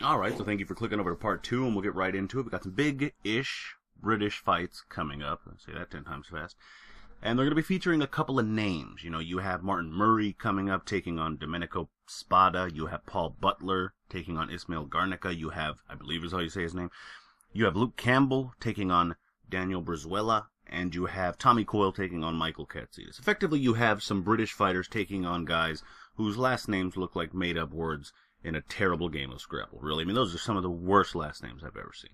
Alright, so thank you for clicking over to part 2, and we'll get right into it. We've got some big-ish British fights coming up. Let's say that 10 times fast. And they're going to be featuring a couple of names. You know, you have Martin Murray coming up, taking on Domenico Spada. You have Paul Butler taking on Ismail Garnica. You have, I believe is how you say his name, you have Luke Campbell taking on Daniel Brizuela. And you have Tommy Coyle taking on Michael Katsidis. Effectively, you have some British fighters taking on guys whose last names look like made-up words in a terrible game of Scrabble, really. I mean, those are some of the worst last names I've ever seen.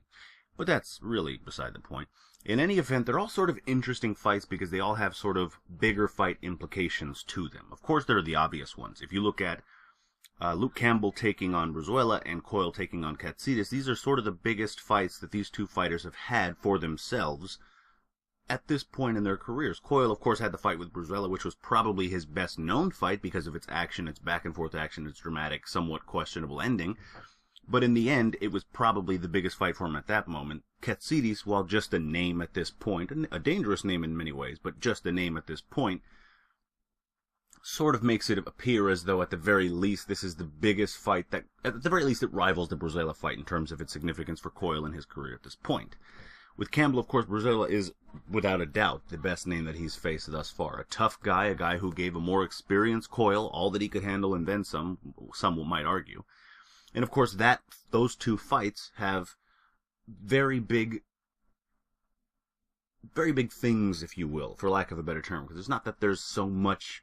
But that's really beside the point. In any event, they're all sort of interesting fights because they all have sort of bigger fight implications to them. Of course, there are the obvious ones. If you look at Luke Campbell taking on Brizuela and Coyle taking on Katsidis, these are sort of the biggest fights that these two fighters have had for themselves at this point in their careers. Coyle, of course, had the fight with Brizuela, which was probably his best-known fight because of its action, its back-and-forth action, its dramatic, somewhat questionable ending. But in the end, it was probably the biggest fight for him at that moment. Katsidis, while just a name at this point, a dangerous name in many ways, but just a name at this point, sort of makes it appear as though at the very least this is the biggest fight that, at the very least, it rivals the Brizuela fight in terms of its significance for Coyle in his career at this point. With Campbell, of course, Brizuela is, without a doubt, the best name that he's faced thus far. A tough guy, a guy who gave a more experienced Coyle all that he could handle and then some might argue. And of course, those two fights have very big things, if you will, for lack of a better term. Because it's not that there's so much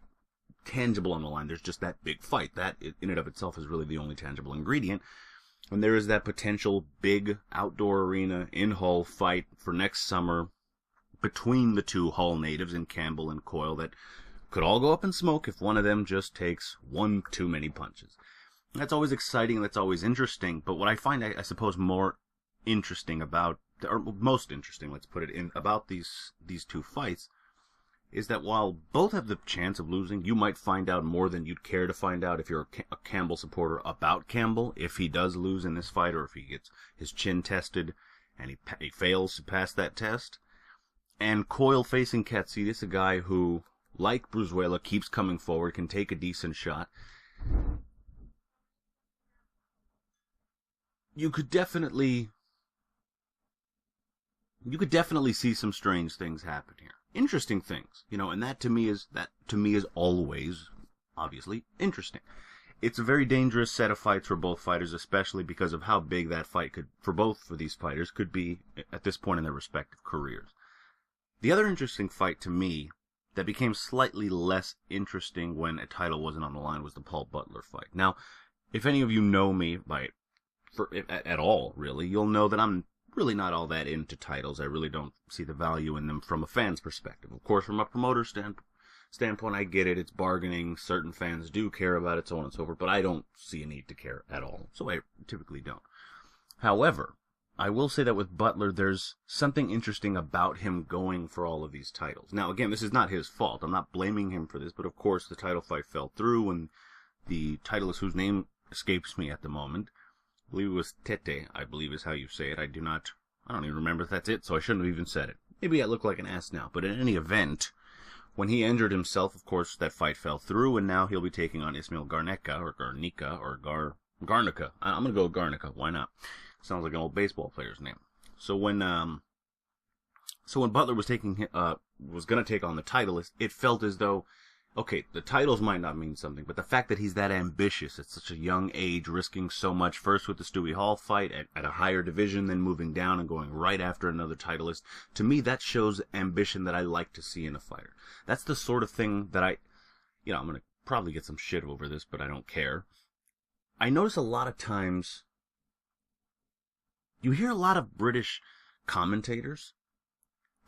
tangible on the line, there's just that big fight. That, in and of itself, is really the only tangible ingredient. And there is that potential big outdoor arena in Hull fight for next summer between the two Hull natives in Campbell and Coyle that could all go up in smoke if one of them just takes one too many punches. That's always exciting and that's always interesting, but what I find, I suppose, more interesting about, or most interesting, let's put it in, about these two fights, is that while both have the chance of losing, you might find out more than you'd care to find out if you're a Campbell supporter about Campbell, if he does lose in this fight, or if he gets his chin tested and he fails to pass that test. And Coyle facing Katsidis, a guy who, like Brizuela, keeps coming forward, can take a decent shot. You could definitely see some strange things happen here. Interesting things, you know, and that to me is always, obviously, interesting. It's a very dangerous set of fights for both fighters, especially because of how big that fight for both of these fighters could be at this point in their respective careers. The other interesting fight to me that became slightly less interesting when a title wasn't on the line was the Paul Butler fight. Now, if any of you know me at all, really, you'll know that I'm really not all that into titles. I really don't see the value in them from a fan's perspective. Of course, from a promoter standpoint, I get it. It's bargaining. Certain fans do care about it, so on and so forth, but I don't see a need to care at all, so I typically don't. However, I will say that with Butler, there's something interesting about him going for all of these titles. Now, again, this is not his fault. I'm not blaming him for this, but of course, the title fight fell through, and the titleist, whose name escapes me at the moment, I believe it was Tete, I believe is how you say it. I don't even remember if that's it, so I shouldn't have even said it. Maybe I look like an ass now, but in any event, when he injured himself, of course, that fight fell through, and now he'll be taking on Ismail Garnica, or Garnica. I'm gonna go Garnica, why not? Sounds like an old baseball player's name. So when Butler was gonna take on the titleist, it felt as though, okay, the titles might not mean something, but the fact that he's that ambitious at such a young age, risking so much, first with the Stewie Hall fight at a higher division, then moving down and going right after another titleist, to me that shows ambition that I like to see in a fighter. That's the sort of thing that I'm going to probably get some shit over this, but I don't care. I notice a lot of times, you hear a lot of British commentators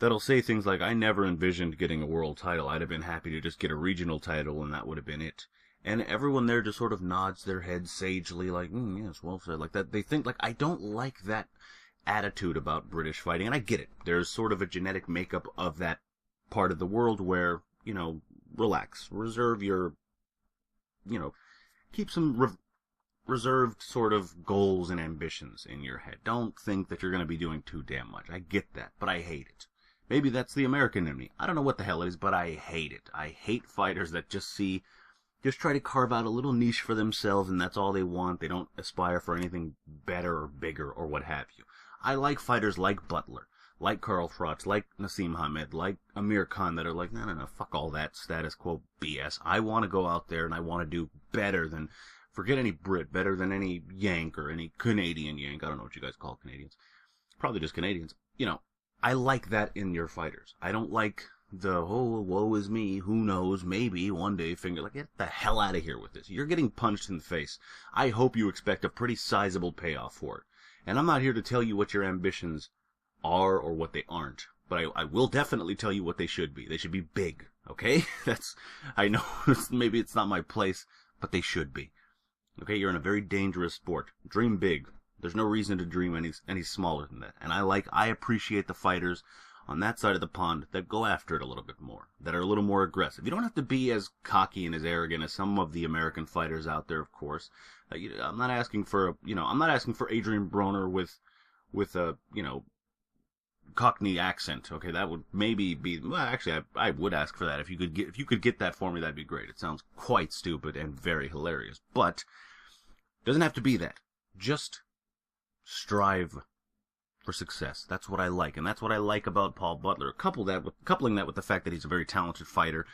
that'll say things like, I never envisioned getting a world title. I'd have been happy to just get a regional title, and that would have been it. And everyone there just sort of nods their head sagely, like, yes, well said, like that. They think, like, I don't like that attitude about British fighting, and I get it. There's sort of a genetic makeup of that part of the world where, relax, reserve your, keep some reserved sort of goals and ambitions in your head. Don't think that you're going to be doing too damn much. I get that, but I hate it. Maybe that's the American in me. I don't know what the hell it is, but I hate it. I hate fighters that just see just try to carve out a little niche for themselves, and that's all they want. They don't aspire for anything better or bigger or what have you. I like fighters like Butler, like Carl Froch, like Nassim Hamed, like Amir Khan that are like, no, fuck all that status quo BS. I want to go out there and I want to do better than, forget any Brit, better than any Yank or any Canadian Yank. I don't know what you guys call Canadians. Probably just Canadians. You know, I like that in your fighters. I don't like the, oh, woe is me, who knows, maybe one day finger, like, get the hell out of here with this. You're getting punched in the face. I hope you expect a pretty sizable payoff for it. And I'm not here to tell you what your ambitions are or what they aren't, but I will definitely tell you what they should be. They should be big, okay? I know maybe it's not my place, but they should be. Okay, you're in a very dangerous sport. Dream big. There's no reason to dream any smaller than that. And I appreciate the fighters on that side of the pond that go after it a little bit more, that are a little more aggressive. You don't have to be as cocky and as arrogant as some of the American fighters out there, of course. I'm not asking for, Adrian Broner with a, Cockney accent. Okay, that would maybe be, well, actually, I would ask for that. If you could get that for me, that'd be great. It sounds quite stupid and very hilarious, but it doesn't have to be that. Just strive for success. That's what I like, and that's what I like about Paul Butler. Coupling that with the fact that he's a very talented fighter,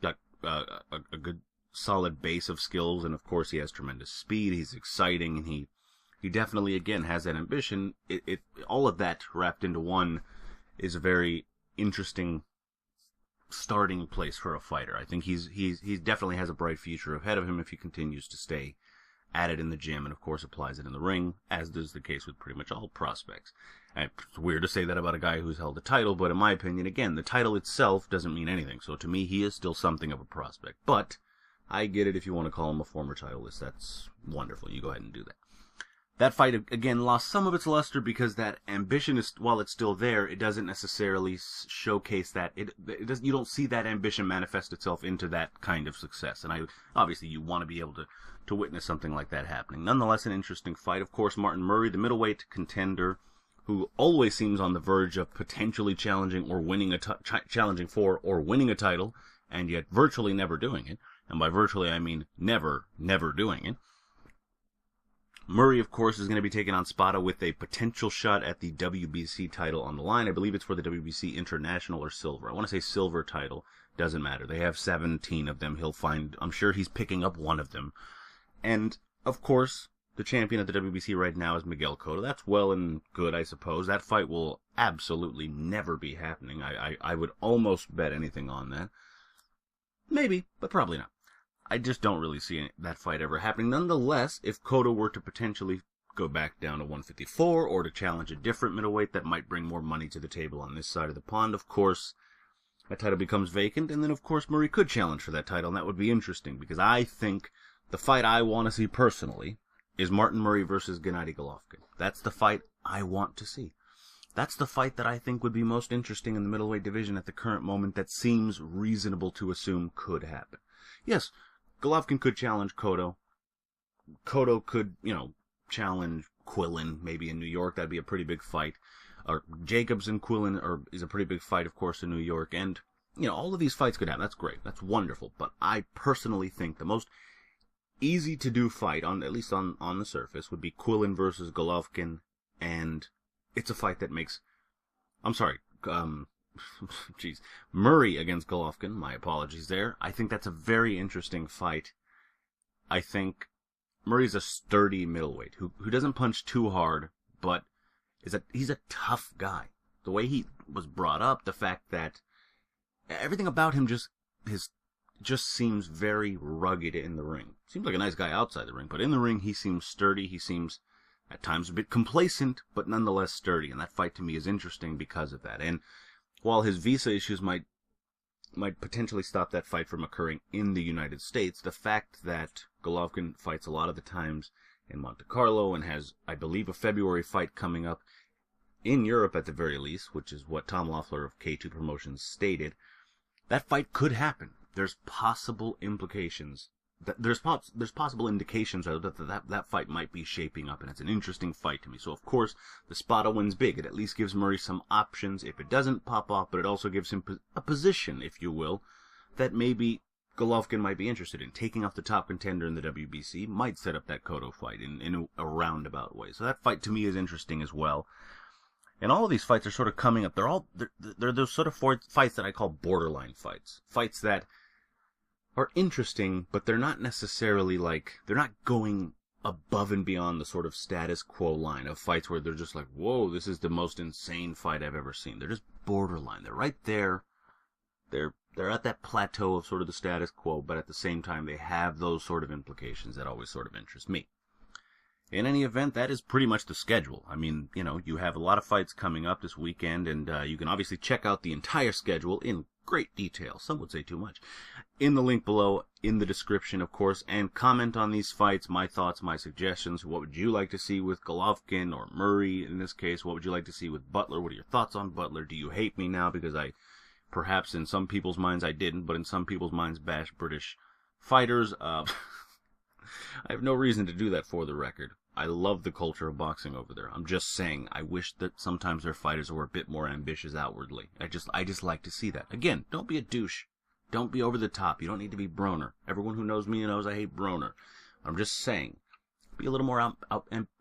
got a good solid base of skills, and of course he has tremendous speed. He's exciting, and he definitely again has that ambition. All of that wrapped into one is a very interesting starting place for a fighter. I think he definitely has a bright future ahead of him if he continues to stay at it in the gym and of course applies it in the ring, as is the case with pretty much all prospects. And it's weird to say that about a guy who's held a title, but in my opinion, again, the title itself doesn't mean anything. So to me, he is still something of a prospect. But I get it if you want to call him a former titleist. That's wonderful. You go ahead and do that. That fight, again, lost some of its luster because that ambition is, while it's still there, it doesn't necessarily showcase that. You don't see that ambition manifest itself into that kind of success. And obviously you want to be able to witness something like that happening. Nonetheless, an interesting fight. Of course, Martin Murray, the middleweight contender, who always seems on the verge of potentially challenging or winning challenging for or winning a title, and yet virtually never doing it. And by virtually, I mean never doing it. Murray, of course, is going to be taking on Spada with a potential shot at the WBC title on the line. I believe it's for the WBC International or Silver. I want to say Silver title. Doesn't matter. They have 17 of them. I'm sure he's picking up one of them. And, of course, the champion of the WBC right now is Miguel Cotto. That's well and good, I suppose. That fight will absolutely never be happening. I would almost bet anything on that. Maybe, but probably not. I just don't really see that fight ever happening. Nonetheless, if Cotto were to potentially go back down to 154 or to challenge a different middleweight that might bring more money to the table on this side of the pond, of course, that title becomes vacant. And then, of course, Murray could challenge for that title, and that would be interesting because I think the fight I want to see personally is Martin Murray versus Gennady Golovkin. That's the fight I want to see. That's the fight that I think would be most interesting in the middleweight division at the current moment that seems reasonable to assume could happen. Yes, Golovkin could challenge Cotto. Cotto could, challenge Quillin, maybe in New York. That'd be a pretty big fight. Or Jacobs and Quillin is a pretty big fight, of course, in New York. And, all of these fights could happen. That's great. That's wonderful. But I personally think the most easy to do fight, at least on the surface, would be Quillin versus Golovkin. And it's a fight that makes... Murray against Golovkin, my apologies there. I think that's a very interesting fight. I think Murray's a sturdy middleweight who doesn't punch too hard, but he's a tough guy. The way he was brought up, the fact that everything about him just seems very rugged in the ring. Seems like a nice guy outside the ring, but in the ring he seems sturdy. He seems at times a bit complacent, but nonetheless sturdy. And that fight to me is interesting because of that. And while his visa issues might potentially stop that fight from occurring in the United States, the fact that Golovkin fights a lot of the times in Monte Carlo and has, I believe, a February fight coming up in Europe at the very least, which is what Tom Loeffler of K2 Promotions stated, that fight could happen. There's possible implications. There's possible indications that fight might be shaping up, and it's an interesting fight to me. So, of course, the Spada win's big. It at least gives Murray some options if it doesn't pop off, but it also gives him a position, if you will, that maybe Golovkin might be interested in. Taking off the top contender in the WBC might set up that Cotto fight in a roundabout way. So that fight to me is interesting as well. And all of these fights are sort of coming up. They're those sort of fights that I call borderline fights. Fights that are interesting, but they're not necessarily they're not going above and beyond the sort of status quo line of fights where they're just like, whoa, this is the most insane fight I've ever seen. They're just borderline. They're right there. They're at that plateau of sort of the status quo, but at the same time, they have those sort of implications that always sort of interest me. In any event, that is pretty much the schedule. I mean, you have a lot of fights coming up this weekend, and you can obviously check out the entire schedule in great detail. Some would say too much. In the link below, in the description, of course, and comment on these fights, my thoughts, my suggestions. What would you like to see with Golovkin or Murray in this case? What would you like to see with Butler? What are your thoughts on Butler? Do you hate me now because perhaps in some people's minds I didn't, but in some people's minds bash British fighters? I have no reason to do that, for the record. I love the culture of boxing over there. I'm just saying, I wish that sometimes their fighters were a bit more ambitious outwardly. I just like to see that. Again, don't be a douche. Don't be over the top. You don't need to be Broner. Everyone who knows me knows I hate Broner. I'm just saying, be a little more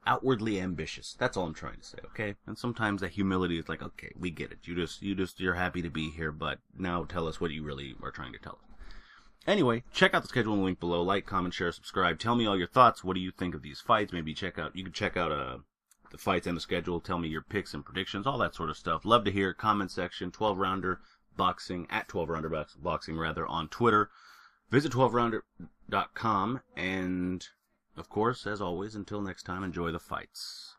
outwardly ambitious. That's all I'm trying to say, okay? And sometimes that humility is like, okay, we get it. You're happy to be here, but now tell us what you really are trying to tell us. Anyway, check out the schedule in the link below. Like, comment, share, subscribe. Tell me all your thoughts. What do you think of these fights? Maybe you can check out the fights and the schedule. Tell me your picks and predictions, all that sort of stuff. Love to hear it. Comment section, 12ROUNDER Boxing, at 12ROUNDER Boxing, rather, on Twitter. Visit 12rounder.com. And, of course, as always, until next time, enjoy the fights.